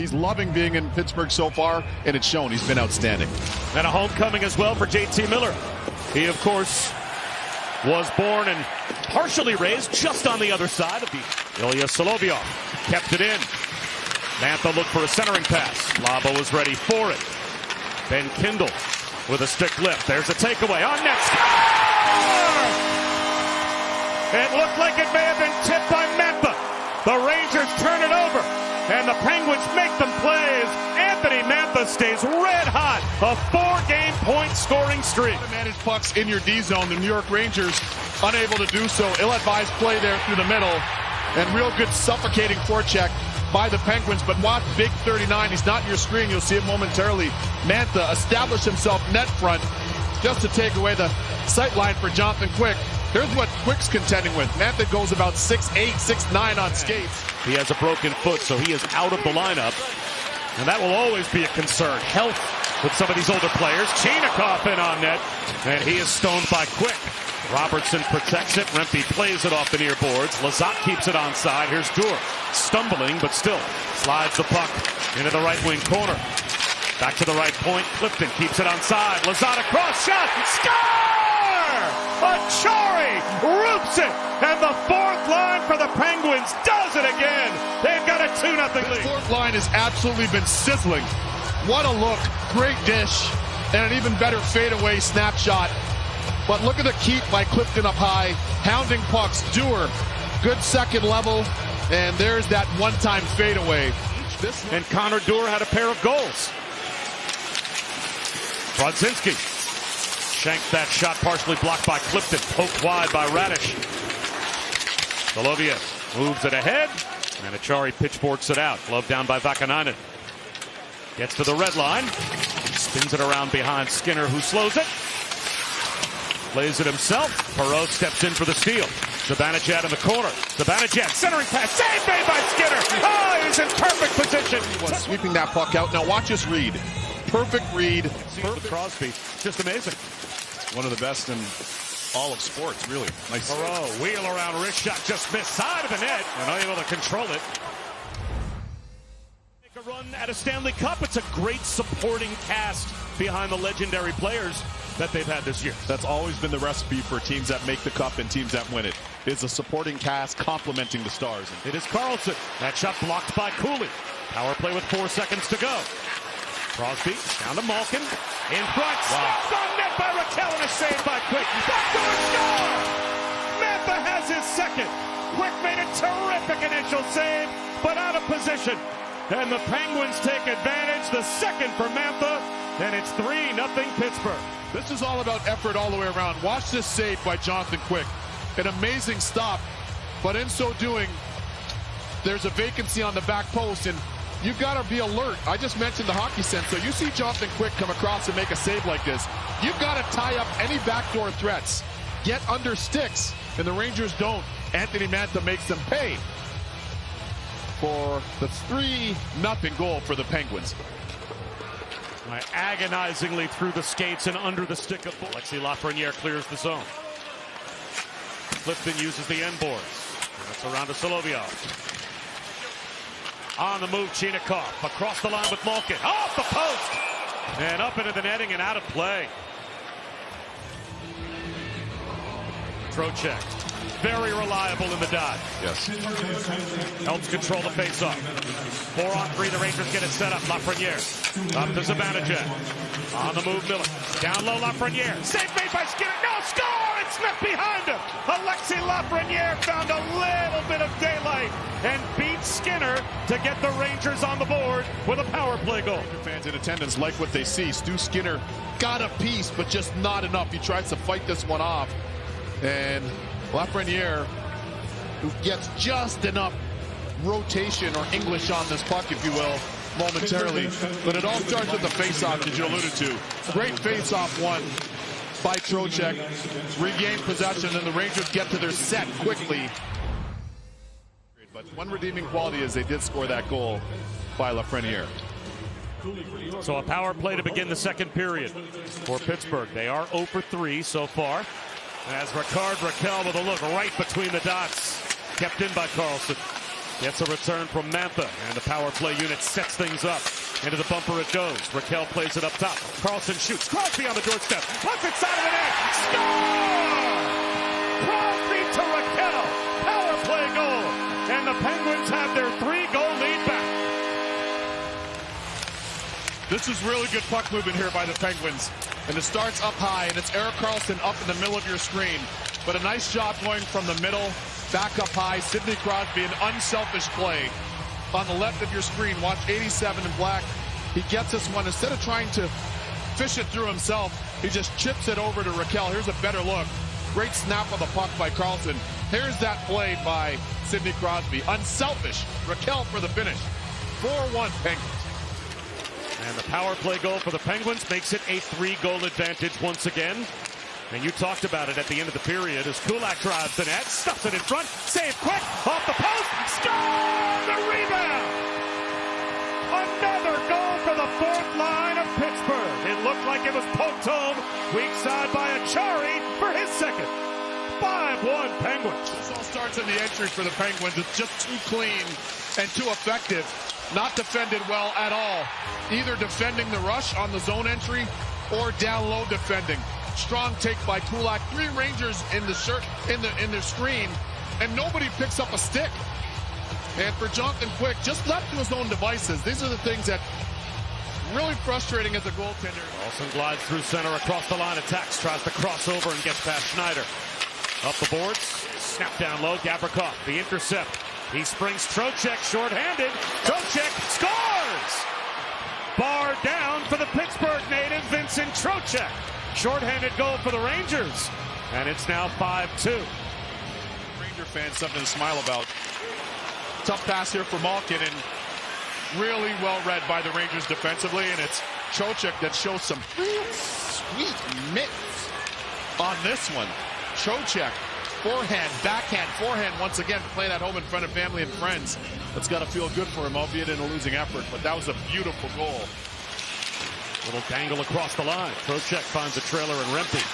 He's loving being in Pittsburgh so far, and it's shown. He's been outstanding. And a homecoming as well for JT Miller. He, of course, was born and partially raised just on the other side of the Ilya Solovyov. Kept it in. Mantha looked for a centering pass. Labo was ready for it. Ben Kindle with a stick lift. There's a takeaway on net. Score! It looked like it may have been tipped by Mantha. The Rangers turn it over, and the Penguins make them plays. Anthony Mantha stays red hot. A 4-game point scoring streak. Manage pucks in your D zone. The New York Rangers unable to do so. Ill-advised play there through the middle, and real good suffocating forecheck by the Penguins. But watch Big 39. He's not in your screen.'ll see it momentarily. Mantha established himself net front just to take away the sight line for Jonathan Quick. Here's what Quick's contending with. Mantha goes about 6'8", 6'9" on skates. He has a broken foot, so he is out of the lineup. And that will always be a concern. Health with some of these older players. Chinakhov in on net, and he is stoned by Quick. Robertson protects it. Rempe plays it off the near boards. Lizotte keeps it onside. Here's Duer, stumbling, but still slides the puck into the right wing corner. Back to the right point. Clifton keeps it onside. Lizotte across, shot, score! Acciari roops it, and the fourth line for the Penguins does it again. They've got a 2-0 lead. The fourth line has absolutely been sizzling. What a look. Great dish, and an even better fadeaway snapshot. But look at the keep by Clifton up high, hounding pucks. Duer, good second level, and there's that one-time fadeaway. And Connor Duer had a pair of goals. Brodzinski shanked that shot, partially blocked by Clifton, poked wide by Radish. Soloviev moves it ahead, and Acciari pitchforks it out. Glove down by Vakanainen. Gets to the red line, spins it around behind Skinner, who slows it. Plays it himself. Perreault steps in for the steal. Zibanejad in the corner. Zibanejad, centering pass, save made by Skinner. Oh, he's in perfect position. He was sweeping that puck out. Now watch this read. Perfect read. Perfect. Crosby, just amazing. One of the best in all of sports, really. Nice. Perreault, wheel around, wrist shot, just missed side of the net, and unable to control it. Make a run at a Stanley Cup. It's a great supporting cast behind the legendary players that they've had this year. That's always been the recipe for teams that make the cup and teams that win it. It's a supporting cast complementing the stars. It is Carlson. That shot blocked by Cooley. Power play with 4 seconds to go. Crosby down to Malkin. In front. Stopped on net by Rakell, and a save by Quick. Backdoor score! Mantha has his second. Quick made a terrific initial save, but out of position. And the Penguins take advantage. The second for Mantha, and it's 3-0 Pittsburgh. This is all about effort all the way around. Watch this save by Jonathan Quick. An amazing stop, but in so doing, there's a vacancy on the back post, and you've got to be alert. I just mentioned the hockey sense. So you see Jonathan Quick come across and make a save like this, you've got to tie up any backdoor threats. Get under sticks, and the Rangers don't. Anthony Mantha makes them pay for the 3-0 goal for the Penguins. Agonizingly through the skates and under the stick of Alexis Lafreniere clears the zone. Clifton uses the end boards. That's around to Solovyov. On the move, Chinakhov across the line with Malkin. Off the post! And up into the netting and out of play. Trocheck, very reliable in the dot. Yes. Helps control the faceoff. 4-on-3, the Rangers get it set up. Lafreniere up to Zibanejad. On the move, Miller. Down low, Lafreniere. Save made by Skinner. No, score! It's Smith behind him. Alexis Lafreniere found a little bit of daylight and beat Skinner to get the Rangers on the board with a power play goal. Fans in attendance like what they see. Stu Skinner got a piece, but just not enough. He tries to fight this one off. And Lafreniere, who gets just enough rotation or English on this puck, if you will, momentarily. But it all starts with the face-off that you alluded to. Great face-off one by Trocheck. Regain possession, and the Rangers get to their set quickly. But one redeeming quality is they did score that goal by Lafreniere. So a power play to begin the second period for Pittsburgh. They are 0 for 3 so far. As Rickard Rakell with a look right between the dots. Kept in by Carlson. Gets a return from Mantha, and the power play unit sets things up. Into the bumper it goes. Rakell plays it up top. Carlson shoots. Crosby on the doorstep. Puts it side of the net. Score! Crosby to Rakell. Power play goal. And the Penguins have their 3-goal lead back. This is really good puck movement here by the Penguins. And it starts up high, and it's Erik Karlsson up in the middle of your screen. But a nice job going from the middle, back up high. Sidney Crosby, an unselfish play. On the left of your screen, watch 87 in black. He gets this one. Instead of trying to fish it through himself, he just chips it over to Rakell. Here's a better look. Great snap of the puck by Karlsson. Here's that play by Sidney Crosby. Unselfish. Rakell for the finish. 4-1 Penguins. And the power play goal for the Penguins makes it a 3-goal advantage once again. And you talked about it at the end of the period as Kulak drives the net, stuffs it in front, save quick, off the post, score! The rebound! Another goal for the fourth line of Pittsburgh. It looked like it was poked home, weak side by Acciari for his second. 5-1 Penguins. This all starts in the entry for the Penguins. It's just too clean and too effective. Not defended well at all. Either defending the rush on the zone entry or down low defending. Strong take by Kulak. 3 Rangers in their screen, and nobody picks up a stick. And for Jonathan Quick, just left to his own devices. These are the things that really frustrating as a goaltender. Olsen glides through center across the line, attacks, tries to cross over and gets past Schneider. Up the boards, snap down low, Gavrikov, the intercept. He springs Trocheck shorthanded. Trocheck scores! Bar down for the Pittsburgh native, Vincent Trocheck. Shorthanded goal for the Rangers. And it's now 5-2. Ranger fans, something to smile about. Tough pass here for Malkin, and really well read by the Rangers defensively. And it's Trocheck that shows some real sweet mitts on this one. Trocheck, forehand, backhand, forehand once again, playing at home in front of family and friends. That's got to feel good for him, albeit in a losing effort. But that was a beautiful goal. Little dangle across the line. Trocheck finds a trailer in Rempe.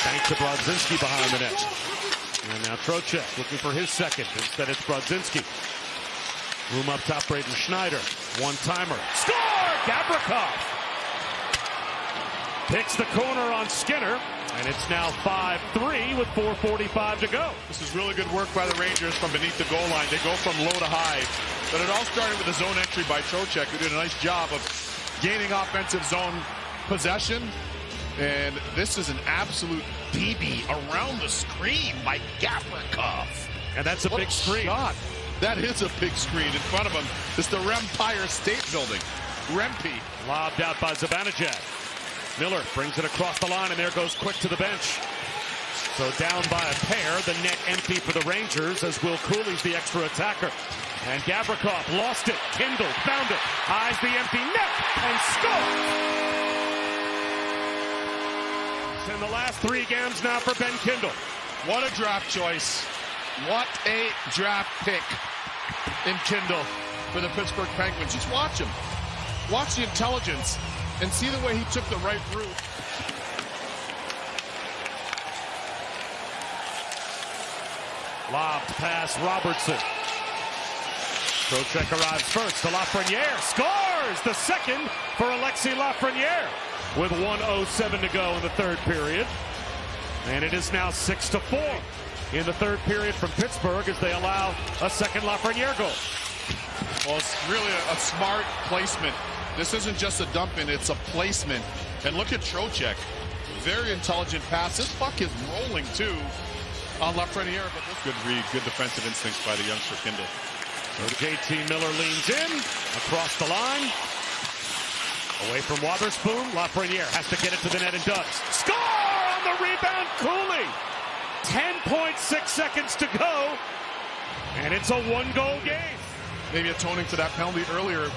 Bank to Brodzinski behind the net. And now Trocheck looking for his second. Instead it's Brodzinski. Room up top, Braden Schneider. One-timer. Score! Gavrikov! Picks the corner on Skinner. And it's now 5-3 with 4:45 to go. This is really good work by the Rangers from beneath the goal line. They go from low to high. But it all started with a zone entry by Trocheck, who did a nice job of gaining offensive zone possession. And this is an absolute DB around the screen by Gavrikov. And that's a big screen. Shot. That is a big screen. In front of him is the Empire State Building. Rempe. Lobbed out by Zibanejad. Miller brings it across the line, and there goes Quick to the bench. So down by a pair, the net empty for the Rangers as Will Cooley's the extra attacker. And Gavrikov lost it. Kindle found it. Eyes the empty net and scores. In the last 3 games now for Ben Kindle. What a draft choice. What a draft pick in Kindle for the Pittsburgh Penguins. Just watch him. Watch the intelligence and see the way he took the right route. Lobbed pass Robertson. Trocheck arrives first to Lafreniere. Scores the second for Alexis Lafreniere with 1:07 to go in the third period. And it is now 6-4 in the third period from Pittsburgh as they allow a second Lafreniere goal. Well, it's really a smart placement. This isn't just a dump in, it's a placement. And look at Trocheck. Very intelligent pass. This puck is rolling too on Lafreniere, but this good read, good defensive instincts by the youngster Kindle. So JT Miller leans in, across the line. Away from Wotherspoon, Lafreniere has to get it to the net and does. Score on the rebound, Cooley. 10.6 seconds to go, and it's a 1-goal game. Maybe atoning for that penalty earlier.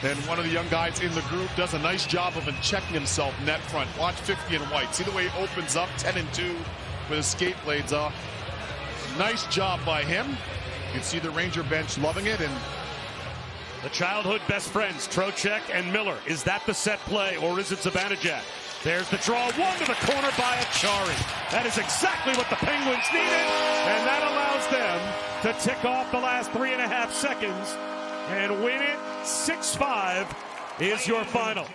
And one of the young guys in the group does a nice job of checking himself net front. Watch 50 in white. See the way he opens up 10-2 with his skate blades off. Nice job by him. You can see the Ranger bench loving it. And the childhood best friends, Trocheck and Miller. Is that the set play, or is it Zibanejad? There's the draw, one to the corner by Acciari. That is exactly what the Penguins needed, and that allows them to tick off the last 3.5 seconds and win it 6-5 is your final.